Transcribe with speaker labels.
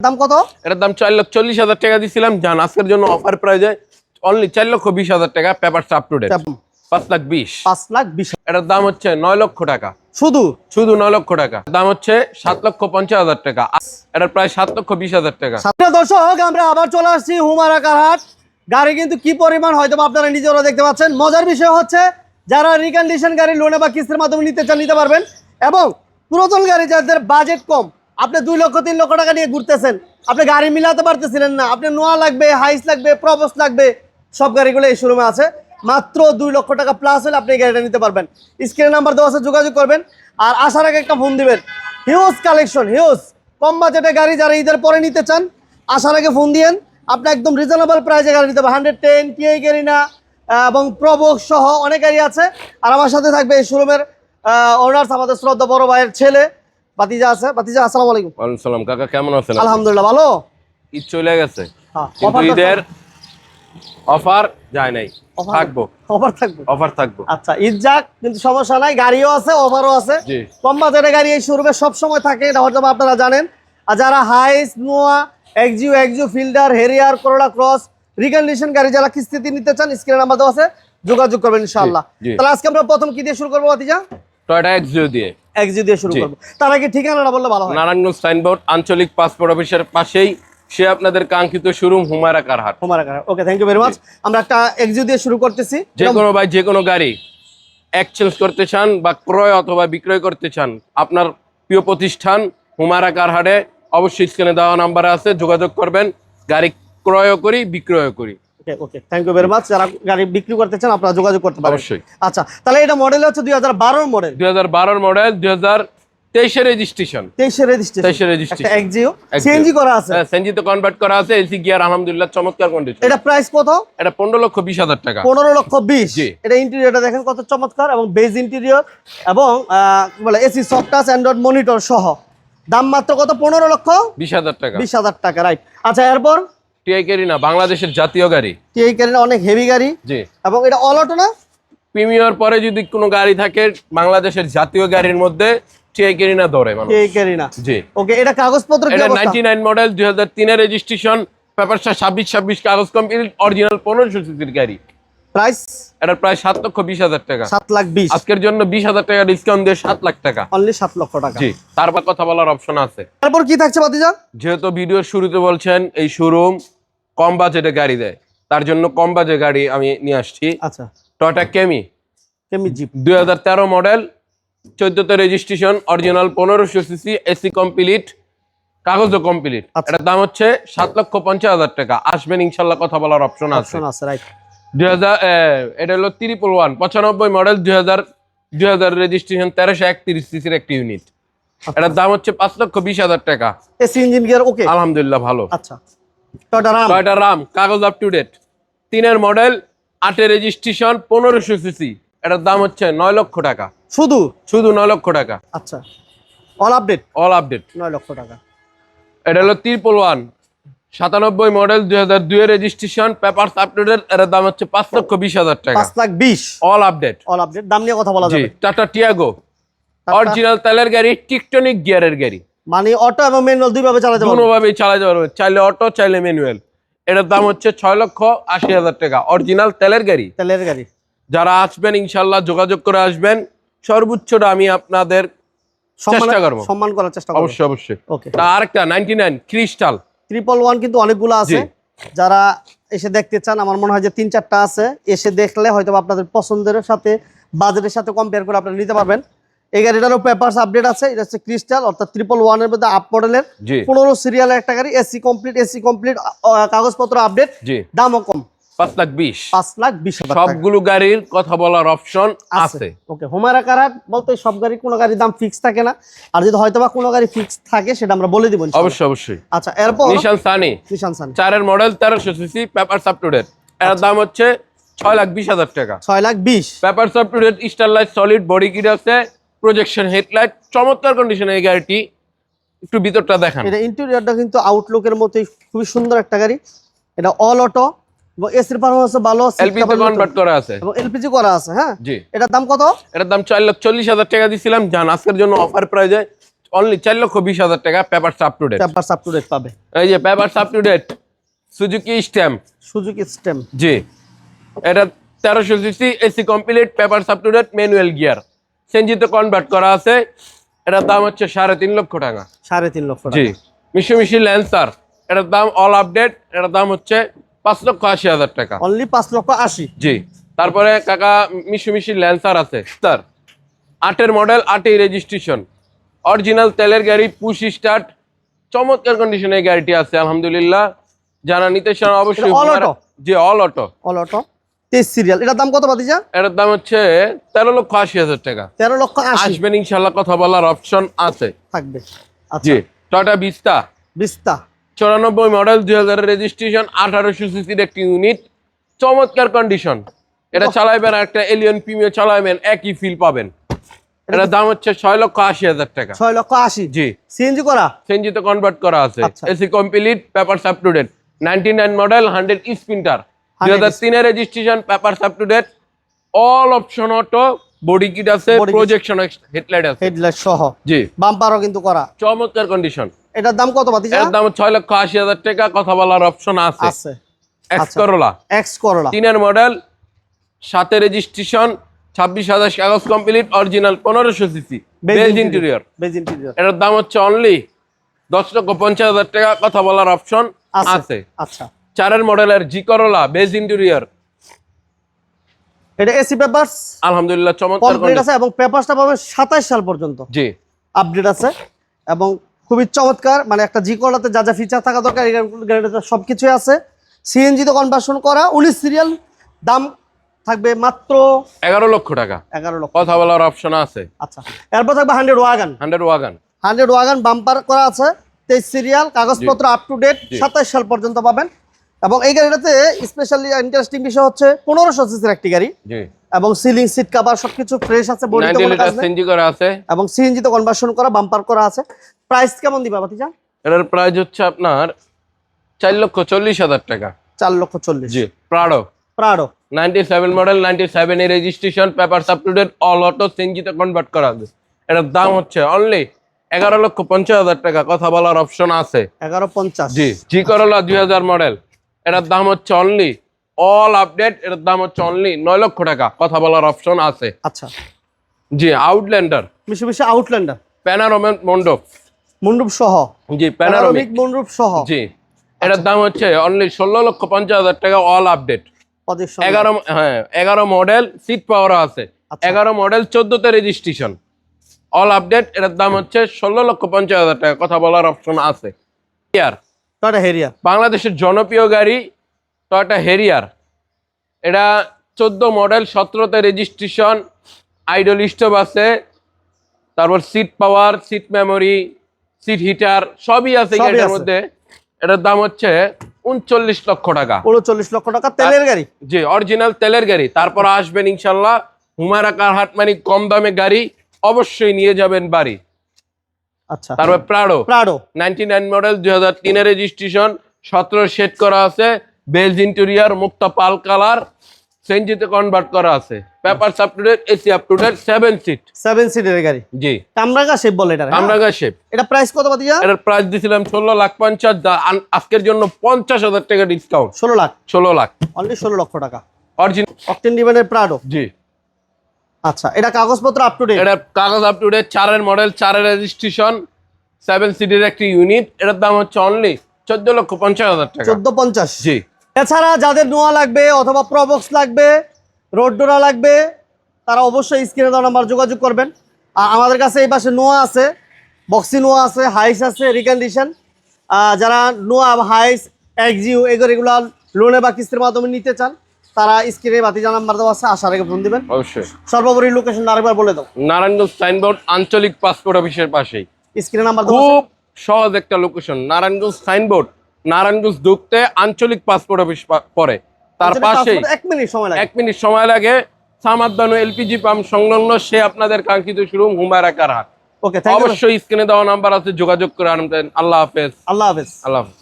Speaker 1: দাম কত?
Speaker 2: এটার দাম 4,40,000 টাকা দিছিলাম, জান আজকের জন্য অফার প্রাইজে অনলি 4,20,000 টাকা। Papers up to date 5,20,000।
Speaker 1: 5,20,000।
Speaker 2: এটার দাম হচ্ছে 9 লক্ষ টাকা,
Speaker 1: শুধু
Speaker 2: 9 লক্ষ টাকা। দাম হচ্ছে 7,50,000 টাকা। এটার প্রায় 7,20,000 টাকা।
Speaker 1: দর্শক, আমরা আবার চলে আসছি হুমারা কারহাট। গাড়ি কিন্তু কি পরিমাণ হয়তো আপনারা নিজেরা দেখতে পাচ্ছেন। মজার বিষয় হচ্ছে যারা রিকন্ডিশন গাড়ি লোনে বা কিস্তির মাধ্যমে নিতে চান নিতে পারবেন, এবং পুরাতন গাড়ি যাদের বাজেট কম, আপনি 2 লক্ষ 3 লক্ষ টাকা নিয়ে ঘুরতেছেন, আপনি গাড়ি মিলাতে পারতেছিলেন না, আপনি নোয়া লাগবে, হাইস লাগবে, প্রবস লাগবে, সব গাড়িগুলো এই শোরুমে আছে। মাত্র 2 লক্ষ টাকা প্লাস হলে আপনি এই গাড়িটা নিতে পারবেন। স্ক্রিনে নাম্বার দেওয়া আছে, যোগাযোগ করবেন। আর আসার আগে একটা ফোন দিবেন। হিউজ কালেকশন, হিউজ কম বাজেটে গাড়ি যারা ঈদের পরে নিতে চান, আসার আগে ফোন দিয়েন। আপনি একদম রিজনেবল প্রাইসে গাড়ি নিতে পারবেন। 110 টিআই গাড়ি না এবং প্রবক্স সহ অনেক গাড়ি আছে। আর আমার সাথে থাকবে এই শোরুমের ওনার্স, আমাদের শ্রদ্ধা বড় ভাইয়ের ছেলে বাতিজা আছে। বাতিজা, আসসালামু আলাইকুম।
Speaker 2: ওয়ালাইকুম সালাম। কাকা কেমন আছেন?
Speaker 1: আলহামদুলিল্লাহ ভালো।
Speaker 2: ঈদ চলে গেছে,
Speaker 1: হ্যাঁ,
Speaker 2: কিন্তু ঈদের অফার যায় নাই। থাকবো, অফার থাকবো।
Speaker 1: আচ্ছা, ঈদ যাক, কিন্তু সমস্যা নাই, গাড়িও আছে, অফারও আছে।
Speaker 2: জি,
Speaker 1: কম বাজেটের গাড়ি এই শোরুমে সব সময় থাকে, এটা হয়তো আপনারা জানেন। আর যারা হাইস, নোয়া, এক্সিউ ফিল্ডার, হেরিয়ার, করোলা ক্রস রিকন্ডিশন গাড়ি যারা কিস্তিতে নিতে চান, স্ক্রিনে নাম্বার দেওয়া আছে, যোগাযোগ করবেন ইনশাআল্লাহ। তাহলে আজকে আমরা প্রথম কি দিয়ে শুরু করবো বাতিজা?
Speaker 2: টয়োটা এক্সিউ দিয়ে
Speaker 1: শুরু করবো। তার আগে ঠিকানাটা বললে ভালো হয়।
Speaker 2: নারায়ণগঞ্জ সাইনবোর্ড, আঞ্চলিক পাসপোর্ট অফিসের পাশেই সে আপনাদের কাঙ্ক্ষিত showroom Humaira Carhaat.
Speaker 1: Okay, thank you very much. আমরা একটা এক্সিউ দিয়ে শুরু করতেছি।
Speaker 2: যে কোনো ভাই যে কোনো গাড়ি এক্সচেঞ্জ করতে চান বা ক্রয় অথবা বিক্রয় করতে চান, আপনার প্রিয় প্রতিষ্ঠান হুমারা কারহাটে অবশ্যই স্ক্রিনে দেওয়া নাম্বারে আছে, যোগাযোগ করবেন। গাড়ি ক্রয় করি, বিক্রয় করি।
Speaker 1: ওকে, থ্যাংক ইউ ভেরি মাচ। যারা গাড়ি বিক্রি করতে চান আপনারা যোগাযোগ করতে পারেন
Speaker 2: অবশ্যই।
Speaker 1: আচ্ছা, তাহলে এটা মডেল হচ্ছে 2012 model.
Speaker 2: 2012 model, 2023 registration.
Speaker 1: 23 registration. Axio CNG করা আছে।
Speaker 2: হ্যাঁ, সিএনজি তো কনভার্ট করা আছে, এসি গিয়ার, আলহামদুলিল্লাহ চমৎকার কন্ডিশন।
Speaker 1: এটা প্রাইস কত?
Speaker 2: এটা 15,20,000 টাকা।
Speaker 1: 15,20,000।
Speaker 2: জি।
Speaker 1: এটা ইন্টেরিয়রটা দেখেন কত চমৎকার, এবং বেজ ইন্টেরিয়র, এবং কি বলে AC, soft touch, Android monitor সহ। দাম মাত্র কত?
Speaker 2: 15,20,000 টাকা।
Speaker 1: 20,000 টাকা, রাইট। আচ্ছা, এরপর
Speaker 2: টিআই গাড়ি না, বাংলাদেশের জাতীয় গাড়ি।
Speaker 1: টিআই গাড়ি অনেক হেভি গাড়ি।
Speaker 2: জি।
Speaker 1: এবং এটা অল অটো না?
Speaker 2: প্রিমিয়ার পরে যদি কোনো গাড়ি থাকে বাংলাদেশের জাতীয় গাড়ির মধ্যে, টিআই গাড়ি না ধরে মানে।
Speaker 1: টিআই গাড়ি না।
Speaker 2: জি।
Speaker 1: ওকে, এটা কাগজপত্র কি
Speaker 2: এটা
Speaker 1: অবস্থা?
Speaker 2: 99 মডেল, 2003 এর রেজিস্ট্রেশন, পেপারসটা 26 কাগজ কমপ্লিট, অরিজিনাল 1500 সিসির গাড়ি।
Speaker 1: প্রাইস
Speaker 2: এটা প্রায় 7,20,000 টাকা।
Speaker 1: 7,20,000।
Speaker 2: আজকের জন্য 20,000 টাকা ডিসকাউন্ট দিয়ে 7 লাখ টাকা।
Speaker 1: অনলি 7 লক্ষ টাকা।
Speaker 2: জি, তারপর কথা বলার অপশন আছে।
Speaker 1: তারপর কি থাকছে বাতিজা?
Speaker 2: যেহেতু ভিডিওর শুরুতে বলছেন এই শোরুম কম বাজেটে গাড়ি দেয়, তার জন্য কম বাজেট গাড়ি আমি নিয়ে আসছি।
Speaker 1: আচ্ছা,
Speaker 2: টয়োটা কেমি
Speaker 1: জিপ
Speaker 2: 2013 মডেল, 14তে registration, original 1500 CC, AC complete, কাগজও কমপ্লিট। এটার দাম হচ্ছে 7,50,000 টাকা। আসবেন ইনশাল্লাহ, কথা বলার অপশন আছে।
Speaker 1: রাইট।
Speaker 2: 2000 এটা হলো 111 95 মডেল, 2000 রেজিস্ট্রেশন, 1331 সিসির একটি ইউনিট। এটার দাম হচ্ছে 5,20,000 টাকা।
Speaker 1: এসি ইঞ্জিন গিয়ার ওকে,
Speaker 2: আলহামদুলিল্লাহ ভালো।
Speaker 1: আচ্ছা, টয়োটা রাম
Speaker 2: কাগজ up to date, 3 model, 8 registration, 1500 CC. এটার দাম হচ্ছে 9 লক্ষ টাকা। শুধু 9 লক্ষ টাকা।
Speaker 1: আচ্ছা, অল আপডেট 9 লক্ষ টাকা।
Speaker 2: এটা হলো 111 97 model, 2002 registration, papers up to date. এর দাম হচ্ছে 5,20,000 টাকা।
Speaker 1: 5,20,000
Speaker 2: অল আপডেট।
Speaker 1: দাম নিয়ে কথা বলা যাবে।
Speaker 2: টাটা টিয়াগো, অরিজিনাল তেলের গাড়ি, টিকটনিক গিয়ারের গাড়ি,
Speaker 1: মানে অটো এবং ম্যানুয়াল দুইভাবে চালাতে পারবেন।
Speaker 2: দুটোভাবেই চালাতে পারবেন, চাইলে অটো, চাইলে ম্যানুয়াল। এটার দাম হচ্ছে 6,80,000 টাকা। অরিজিনাল তেলের গাড়ি। যারা আসবেন ইনশাল্লাহ যোগাযোগ করে আসবেন। সর্বোচ্চটা আমি আপনাদের চেষ্টা করব,
Speaker 1: সম্মান করার চেষ্টা করব।
Speaker 2: অবশ্যই।
Speaker 1: ওকে,
Speaker 2: আরেকটা 99 ক্রিস্টাল
Speaker 1: 111 কিন্তু অনেকগুলো আছে। যারা এসে দেখতে চান, আমার মনে হয় যে 3-4টা আছে, এসে দেখলে হয়তো আপনাদের পছন্দের সাথে বাজেটের সাথে কম্পেয়ার করে আপনারা নিতে পারবেন। এই গাড়িটারও পেপারস আপডেট আছে। এটা হচ্ছে ক্রিস্টাল, অর্থাৎ 111 এর মধ্যে আপ মডেলের 15 সিরিয়ালের একটা গাড়ি। এসি কমপ্লিট, কাগজপত্র আপডেট, দামও কম, 5,20,000
Speaker 2: সবগুলো গাড়ির কথা বলার অপশন আছে।
Speaker 1: ওকে, হুমারা কারহাট বলতে সব গাড়ি, কোনো গাড়ির দাম ফিক্স থাকে না, আর যদি হয়তো বা কোনো গাড়ি ফিক্স থাকে সেটা আমরা বলে দিব
Speaker 2: অবশ্যই।
Speaker 1: আচ্ছা, এরপর
Speaker 2: Nissan Sunny 4 model, 1300 CC, papers up to date. এর দাম হচ্ছে 6,20,000 টাকা।
Speaker 1: 6,20,000।
Speaker 2: Papers up to date, star light, solid body kit আছে, প্রজেকশন হেডলাইট, চমৎকার কন্ডিশনে এই গাড়িটি। একটু ভিতরটা দেখান।
Speaker 1: এটা ইন্টেরিয়রটা কিন্তু আউটলুকের মতোই খুবই সুন্দর একটা গাড়ি। এটা অল অটো, এবং এসির পারফরম্যান্স ভালো,
Speaker 2: এলপিজি কনভার্ট করা আছে,
Speaker 1: এবং এলপিজি করা আছে। হ্যাঁ,
Speaker 2: জি।
Speaker 1: এটার দাম কত?
Speaker 2: এটার দাম 4,40,000 টাকা দিছিলাম, জান আজকের জন্য অফার প্রাইজে অনলি 4,20,000 টাকা, paper up to date.
Speaker 1: Papers up to date পাবে।
Speaker 2: এই যে paper up to date, Suzuki stamp.
Speaker 1: Suzuki stamp.
Speaker 2: জি, এটা 1300 CC, AC complete, paper up to date, manual gear, সিএনজিতে কনভার্ট করা আছে। এটার দাম হচ্ছে 3.5 লক্ষ টাকা।
Speaker 1: 3.5 লক্ষ টাকা।
Speaker 2: জি, মিশুমিশি ল্যান্সার, এটার দাম অল আপডেট, এটার দাম হচ্ছে 5,80,000 টাকা।
Speaker 1: অনলি 5,80,000।
Speaker 2: জি, তারপরে কাকা মিশুমিশি ল্যান্সার আছে স্যার, 8-এর মডেল, 8-এই রেজিস্ট্রেশন, অরিজিনাল তেলের গাড়ি, পুশ স্টার্ট, চমৎকার কন্ডিশনে এই গাড়িটি আছে আলহামদুলিল্লাহ। যারা নিতে চান অবশ্যই।
Speaker 1: All auto?
Speaker 2: জি, all auto.
Speaker 1: All auto 23 serial. এটার দাম কত ভাতিজা?
Speaker 2: এটার দাম হচ্ছে 13,80,000 টাকা।
Speaker 1: 13,80,000
Speaker 2: আসবেন ইনশাল্লাহ, কথা বলার অপশন আছে,
Speaker 1: থাকবে। আচ্ছা,
Speaker 2: জি। Toyota Vista,
Speaker 1: Vista
Speaker 2: 94 model, 2000 registration, 1800 সিসির একটি ইউনিট, চমৎকার কন্ডিশন। এটা চালাইবেন, একটা এলিয়ন প্রিমিয়ার চালাইবেন, একই ফিল পাবেন। এটার দাম হচ্ছে 6,80,000 টাকা।
Speaker 1: 6,80,000।
Speaker 2: জি,
Speaker 1: সিএনজি করা?
Speaker 2: সিএনজিতে কনভার্ট করা আছে,
Speaker 1: আচ্ছা।
Speaker 2: AC complete, papers up to date, 99 model, 100 Sprinter, 2003 registration, papers up to date, all option auto, body kit আছে,
Speaker 1: Body kit।
Speaker 2: প্রজেকশন হেডলাইট আছে।
Speaker 1: হেডলাইট সহ।
Speaker 2: জি,
Speaker 1: বাম্পারও কিন্তু করা।
Speaker 2: চমৎকার কন্ডিশন।
Speaker 1: এটার দাম কত ভাতিজা?
Speaker 2: এর দাম 6,80,000 টাকা, কথা বলার অপশন আছে।
Speaker 1: আছে।
Speaker 2: এক্স করোলা,
Speaker 1: এক্স করোলা
Speaker 2: 3-এর মডেল, 7-এ রেজিস্ট্রেশন, 26,000 কাগজ complete, original, 1500 CC, beige interior.
Speaker 1: Beige interior.
Speaker 2: এটার দাম হচ্ছে অনলি 10,50,000 টাকা, কথা বলার অপশন আছে।
Speaker 1: আচ্ছা,
Speaker 2: 4-এর মডেলের জি করোলা, বেজ ইন্টেরিয়র,
Speaker 1: এটা এসি পেপারস
Speaker 2: আলহামদুলিল্লাহ চমৎকার
Speaker 1: কমপ্লিট আছে এবং পেপারসটা পাবে 27 সাল পর্যন্ত।
Speaker 2: জি,
Speaker 1: আপডেট আছে এবং খুবই চমৎকার। মানে একটা জি করলাতে যা যা ফিচার থাকা দরকার এই গাড়িটাতে সবকিছুই আছে। সিএনজি তো কনভার্সন করা, 19 সিরিয়াল, দাম থাকবে মাত্র
Speaker 2: 11 লক্ষ টাকা,
Speaker 1: 11 লক্ষ।
Speaker 2: কথা বলার অপশন আছে।
Speaker 1: আচ্ছা, এরপর থাকবে 100 ওয়াগন।
Speaker 2: 100 ওয়াগন,
Speaker 1: 100 ওয়াগন বাম্পার করা আছে, 23 সিরিয়াল, কাগজপত্র আপ টু ডেট, 27 সাল পর্যন্ত পাবেন। এবং এই গাড়িটাতে স্পেশালি ইন্টারেস্টিং বিষয় হচ্ছে 1500 সিসির একটি গাড়ি
Speaker 2: জি,
Speaker 1: এবং সিলিং সিট কভার সবকিছু ফ্রেশ আছে, বডিতে
Speaker 2: 90
Speaker 1: কোনো
Speaker 2: লিটার
Speaker 1: কাজ নেই
Speaker 2: সিএনজি করা আছে।
Speaker 1: এবং সিএনজি তো কনভার্সন করা, বাম্পার করা আছে। প্রাইস কেমন দিবা ভাতিজা?
Speaker 2: এটার প্রাইস হচ্ছে আপনার 4,40,000 টাকা।
Speaker 1: 4,40,000।
Speaker 2: জি, প্রাডো,
Speaker 1: প্রাডো
Speaker 2: 97 মডেল, 97 এর registration, papers up to date, all auto, সিএনজিতে কনভার্ট করা আছে। এটার দাম হচ্ছে অনলি 11,50,000 টাকা, কথা বলার অপশন আছে।
Speaker 1: 11,50,000।
Speaker 2: জি, জি করোলা 2000 মডেল, এটার দাম হচ্ছে অনলি অল আপডেট, এটার দাম হচ্ছে অনলি 9 লক্ষ টাকা, কথা বলার অপশন আছে।
Speaker 1: আচ্ছা,
Speaker 2: জি, আউটল্যান্ডার,
Speaker 1: মিশুমিশি আউটল্যান্ডার
Speaker 2: প্যানোরামিক মন্ডপ,
Speaker 1: মুন্ডুপ সহ।
Speaker 2: জি, প্যানোরামিক,
Speaker 1: মুন্ডুপ সহ।
Speaker 2: জি, এটার দাম হচ্ছে অনলি 16,50,000 টাকা, all update. 11 model, seat power আছে, 11 মডেল, 14তে রেজিস্ট্রেশন, অল আপডেট, এটার দাম হচ্ছে 16,50,000 টাকা, কথা বলার অপশন আছে।
Speaker 1: টয়োটা হেরিয়ার
Speaker 2: বাংলাদেশের জনপ্রিয় গাড়ি টয়োটা হেরিয়ার, এটা 14 মডেল, 17তে রেজিস্ট্রেশন, আইডল স্টপ আছে, তারপর seat power, seat memory, seat heater সবই আছে গাড়ির মধ্যে। এটার দাম হচ্ছে 39 লক্ষ টাকা।
Speaker 1: 39 লক্ষ টাকা তেলের গাড়ি।
Speaker 2: জি, অরিজিনাল তেলের গাড়ি। তারপর আসবেন ইনশাল্লাহ, হুমায়রা কারহাট, মানে কম দামে গাড়ি অবশ্যই নিয়ে যাবেন বাড়ি।
Speaker 1: আচ্ছা,
Speaker 2: তারপর Prado,
Speaker 1: Prado
Speaker 2: 99 model, 2003 registration, 17 set করা আছে, বেজ ইন্টেরিয়র, মুক্তা পাল কালার, সিএনজিতে কনভার্ট করা আছে, papers up to date, AC up to date, 7 seat.
Speaker 1: 7 সিটের গাড়ি।
Speaker 2: জি,
Speaker 1: কামরাগা শেপ বলে এটা।
Speaker 2: কামরাগা শেপ।
Speaker 1: এটা প্রাইস কত পাতিয়া?
Speaker 2: এটার প্রাইস দিছিলাম 16,50,000, আজকের জন্য 50,000 টাকা ডিসকাউন্ট।
Speaker 1: 16 লাখ।
Speaker 2: 16 লাখ,
Speaker 1: অনলি 16 লক্ষ টাকা।
Speaker 2: অরিজিনাল
Speaker 1: অকটেন ডিভেনের প্রাডো।
Speaker 2: জি,
Speaker 1: আচ্ছা, এটা কাগজপত্র আপ টু ডেট।
Speaker 2: এটা কাগজ আপ টু ডেট, 4-এর মডেল, 4-এর রেজিস্ট্রেশন, 7 সিটের একটি ইউনিট। এটার দাম হচ্ছে অনলি 14,50,000 টাকা।
Speaker 1: 14,50,000।
Speaker 2: জি,
Speaker 1: এছাড়া যাদের নোয়া লাগবে অথবা প্রবক্স লাগবে, রোড ডোরা লাগবে, তারা অবশ্যই স্ক্রিনে দেওয়া নাম্বার যোগাযোগ করবেন। আর আমাদের কাছে এই পাশে নোয়া আছে, বক্সি নোয়া আছে, হাইস আছে, রিকন্ডিশন। যারা নোয়া, হাইস, এক্সিউ এগুলো লোনে বা কিস্তির মাধ্যমে নিতে চান, তারা স্ক্রিনে বাতিজা নাম্বার দেওয়া আছে, আসার আগে ফোন দিবেন।
Speaker 2: অবশ্যই।
Speaker 1: সর্বোপরি লোকেশন আরেকবার বলে দাও।
Speaker 2: নারায়ণগঞ্জ সাইনবোর্ড, আঞ্চলিক পাসপোর্ট অফিসের পাশেই।
Speaker 1: স্ক্রিনে নাম্বার দেওয়া
Speaker 2: খুব সহজ একটা লোকেশন, নারায়ণগঞ্জ সাইনবোর্ড, নারায়ণগঞ্জ ঢুকতে আঞ্চলিক পাসপোর্ট অফিস পরে, তার পাশেই
Speaker 1: 1 মিনিট সময় লাগে।
Speaker 2: 1 মিনিট সময় লাগে। সামাদানু এলপিজি পাম্প সংলগ্ন সে আপনাদের কাঙ্ক্ষিত showroom Humaira Carhaat.
Speaker 1: Okay, thank you.
Speaker 2: অবশ্যই স্ক্রিনে দেওয়া নাম্বার আছে, যোগাযোগ করে আনবেন। আল্লাহ হাফেজ।
Speaker 1: আল্লাহ হাফেজ।
Speaker 2: আল্লাহ হাফেজ।